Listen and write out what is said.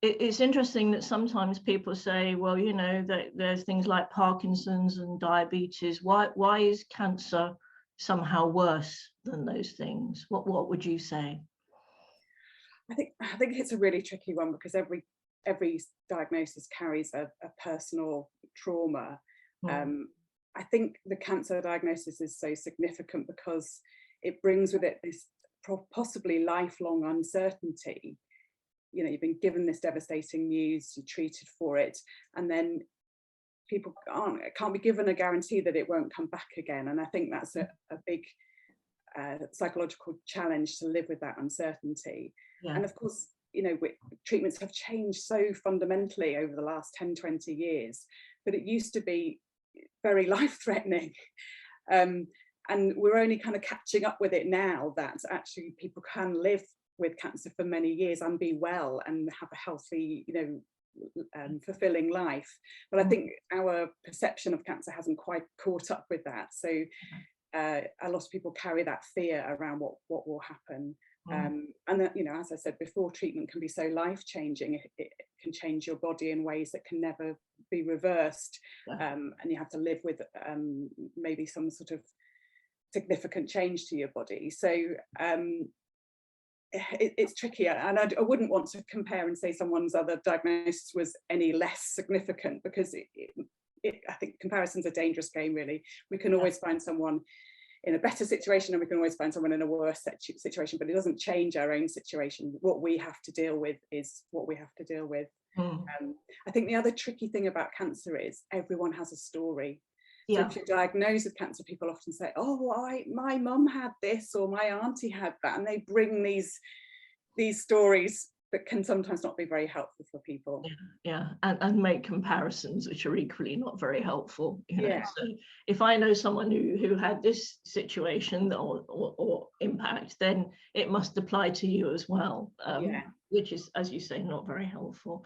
It's interesting that sometimes people say, well, you know, that there's things like Parkinson's and diabetes. Why is cancer somehow worse than those things? What would you say? I think it's a really tricky one, because every diagnosis carries a personal trauma. Mm, I think the cancer diagnosis is so significant because it brings with it this possibly lifelong uncertainty. You know, you've been given this devastating news, you're treated for it, and then people can't be given a guarantee that it won't come back again. And I think that's a big psychological challenge, to live with that uncertainty. yeah. And of course, you know, treatments have changed so fundamentally over the last 10-20 years, but it used to be very life-threatening. And we're only kind of catching up with it now, that actually people can live with cancer for many years and be well and have a healthy, you know, fulfilling life. But I think our perception of cancer hasn't quite caught up with that. So a lot of people carry that fear around what will happen. And that, you know, as I said before, treatment can be so life-changing. It can change your body in ways that can never be reversed. And you have to live with maybe some sort of significant change to your body. So it's tricky, and I wouldn't want to compare and say someone's other diagnosis was any less significant, because I think comparison's a dangerous game, really. We can always find someone in a better situation, and we can always find someone in a worse situation, but it doesn't change our own situation. What we have to deal with is what we have to deal with. I think the other tricky thing about cancer is everyone has a story. So if you're diagnosed with cancer, people often say, oh, well, my mum had this, or my auntie had that, and they bring these stories that can sometimes not be very helpful for people. And make comparisons which are equally not very helpful, you know. Yeah. So if I know someone who had this situation or impact, then it must apply to you as well, which is, as you say, not very helpful.